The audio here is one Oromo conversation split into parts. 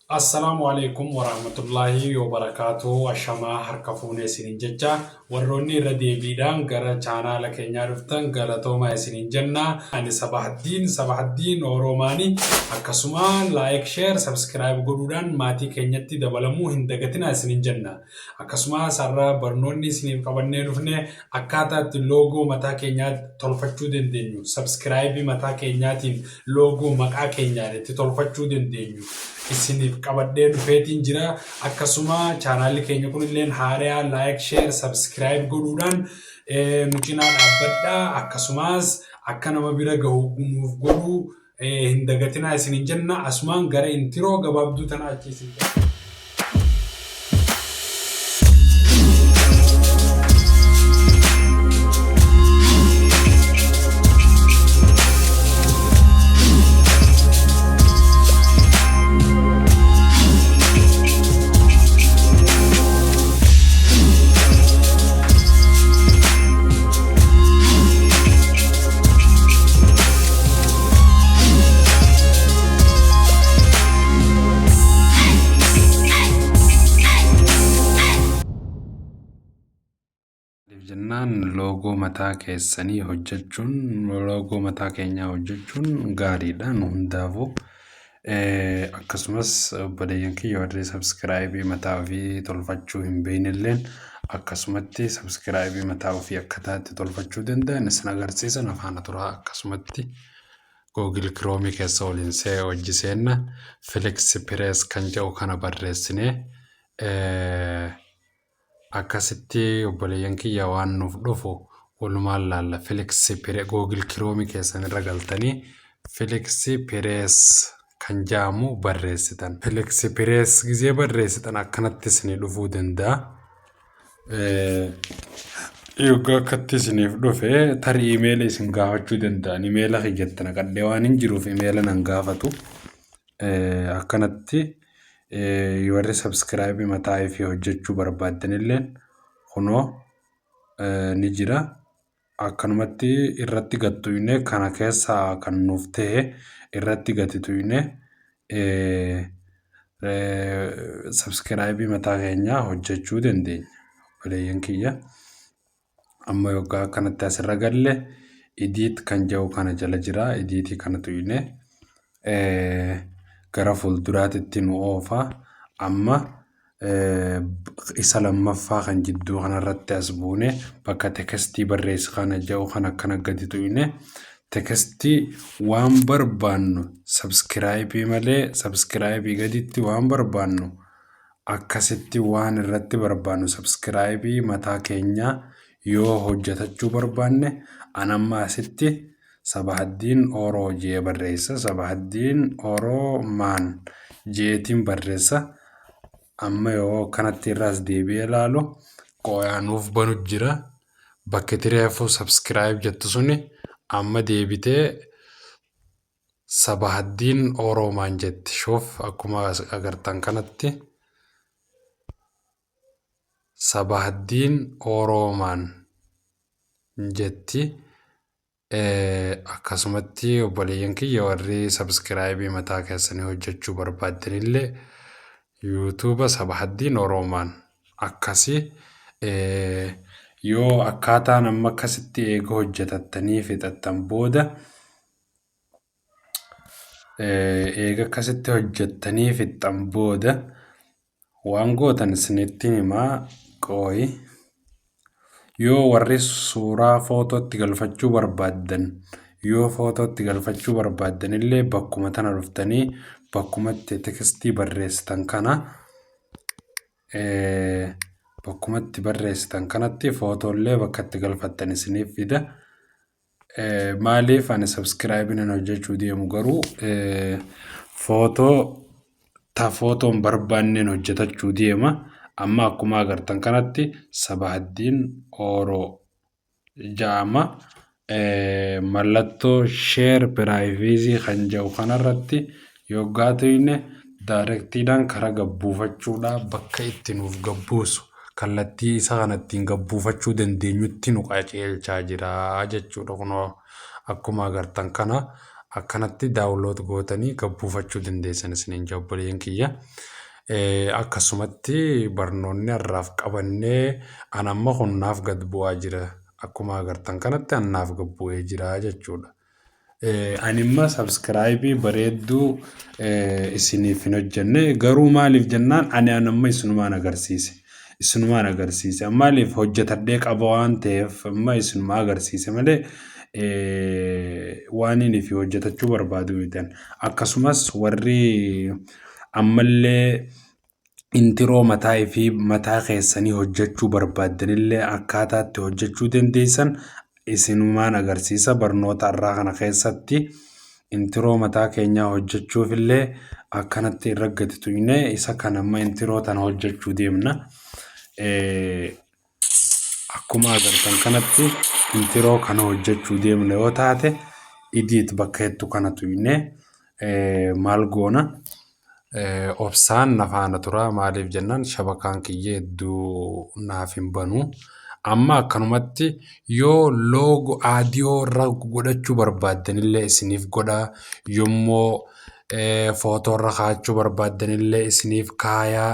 Assalamu alaikum warahmatullahi wabarakatuh. Ashama harka fuune isiniin jecha warroonni irra deebiidhaan gara chaanaala keenyaa dhuftan galatooma isiniin jenna. Ani Sabahaddiin Oromaanii akkasuma like, share, subscribe godhuudhaan maatii keenyatti dabalamuu hin dagatina isiniin jenna. Akkasuma sarara barnoonni isiniif qabannee dhufne akkaataa itti loogoo mataa keenyaa tolfachuu dandeenyu, subscribe mataa keenyaatiin loogoo maqaa keenyaan itti tolfachuu dandeenyu. Isiniif qabadhee dhufeetiin jira. Akkasuma chaanaalli keenya kunilleen haaraa like, share, subscribe godhuudhaan nu cinaa dhaabbadhaa. Akkasumas akka nama bira gahuuf godhuu hin dagatinaa isiniin jenna. Asumaan gara intiroo gabaabduu tanaa achiisin. Jennaan loogoo mataa keessanii hojjechuun loogoo mataa keenyaa hojjechuun gaariidha hundaafuu. Akkasumas obboleeyyan kiyya warri subscribe mataa ofii tolfachuu hin beeknelleen akkasumatti subscribe mataa ofii akkataatti tolfachuu danda'an isin agarsiisan afaan turaa. Akkasumatti Google Chrome keessa waliin hojjiseenna Felix Perez kan jedhu kana barreessinee akkasitti obboleeyyan kiyya waan nuuf dhufu walumaan laalla. Felix Perez Google Chrome keessan irra galtanii Felix Perez kan jedhamu barreessitan. Felix Perez gizee barreessitan akkanatti isinii dhufuu danda'a. Yoggaa akkatti isiniif dhufe tarii imeela isin gaafachuu danda'an. Imeela hojjettana qadhee waan hin jiruuf imeela nan gaafatu. Akkanatti warri subscribe mataa fi hojjechuu barbaadanillee kunoo ni jira. Akkanumatti irratti gattuune kana keessaa kan nuuf ta'e irratti gatituune subscribe mataa keenyaa hojjechuu dandeenya. Obboleeyyan kiyya amma yoggaa akkanatti asirra galle edit kan jedhu kana jala jira. Edit kana tuine gara fuulduraatti nu oofa. Amma isa lammaffaa kan jidduu kanarratti as buune bakka tekstii barreessi kana jedhu kan akkana gadi tuine tekstii waan barbaannu subscribe malee subscribe gaditti waan barbaannu akkasitti waan irratti barbaannu subscribe mataa keenyaa yoo hojjetachuu barbaanne anamma asitti Sabahaddiin Oroo jee barreessa. Sabahaddiin Oromaan jeetiin barreessa. Amma yoo kanatti irraas deebi'ee ilaalu qo'aanuuf banu jira. Bakki tireefuu subscribe jettu suni amma deebitee Sabahaddiin Oromaan jetti. Shoof akkuma agartan kanatti Sabahaddiin Oromaan jetti. Akkasumatti obboleeyyan kiyya warri subscribe mataa keessanii hojjechuu barbaadanillee YouTube Sabahaddiin Oromaan akkasi yoo akkaataan amma akkasitti eega hojjetattanii fixattan booda eega akkasitti hojjettanii fixan booda waan gootan isinitti himaa qooyi. Yoo warri suuraa footootti galfachuu barbaadan yoo footootti galfachuu barbaadanillee bakkuma tana dhuftanii bakkumatti tekstii barreessitan kana bakkumatti barreessitan kanatti footollee bakkatti galfattan isiniif fida. Maaliif ani subscribe nan hojjechuu deemu garuu footoon barbaanneen hojjetachuu deema. Amma akkuma agartan kanatti Sabahaddiin Oroo jedhama. Mallattoo share privacy kan jedhu kanarratti yoggaa tuine daarektiidhaan karaa gabbuufachuudha bakka itti nuuf gabbuusu kallattii isa kanattiin gabbuufachuu dandeenyutti nu qajeelchaa jira jechuudha. Kunoo akkuma agartan kana akkanatti daawunlood gootanii gabbuufachuu dandeessan isiniin obboleeyyan kiyya. Akkasumatti barnoonni har'aaf qabannee an amma hunnaaf gad bu'aa jira. Akkuma agartan kanatti annaaf gad bu'ee jira jechuudha. Ani imma sabskiraayibii bareedduu isiniif hin hojjenne garuu maaliif jennaan ani amma isinumaan agarsiise. Isinumaan agarsiise maaliif hojjetadhee qaba waan ta'eef amma isinumaa agarsiise malee waan inni fi hojjetachuu barbaadu miti. Akkasumas warri ammallee intiroo mataa fi mataa keessanii hojjechuu barbaadanillee akkaataatti hojjechuu dandeessan isinumaan agarsiisa barnoota irraa kana keessatti intiroo mataa keenyaa hojjechuufillee akkanatti irra gadi tuqnee isa kan amma intiroo tana hojjechuu deemna. Akkuma agartan kanatti intiroo kana hojjechuu deemna yoo taate idiit bakka hedduu kana tuqnee maal goona obsaan nafaana tura maaliif jennaan shabakaan kiyya hedduu naaf hin banu. Amma akkanumatti yoo loogo aadiyoo irra godhachuu barbaadanillee isiniif godha yommuu footoo irra kaachuu barbaadanillee isiniif kaayaa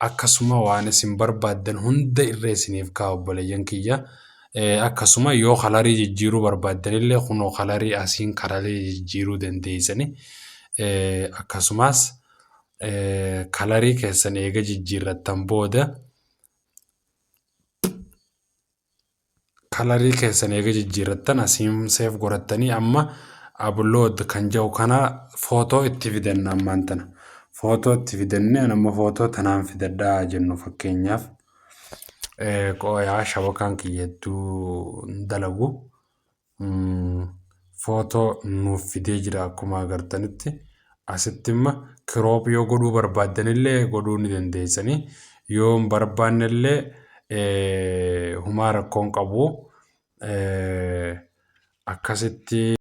akkasuma waan isin barbaadan hunda irra isiniif kaa obboleeyyan kiyya. Akkasuma yoo kalarii jijjiiruu barbaadanillee kunoo kalarii asiin kalarii jijjiiruu dandeessani. Akkasumas kalarii keessan eega jijjiirrattan booda kalarii keessan eega jijjiirrattan asiin seef godhattanii amma upload kan jedhu kana footoo itti fidanna ammaan tana. Footoo itti fidannee amma footoo tanaan fidadhaa jennu fakkeenyaaf qoyaa shabakaan kiyya hedduu dalagu footoo nuuf fidee jira akkuma agartanitti asitti imma kiroop yoo godhuu barbaadanillee godhuu ni dandeessanii yoo hin barbaannellee humaa rakkoon qabu akkasitti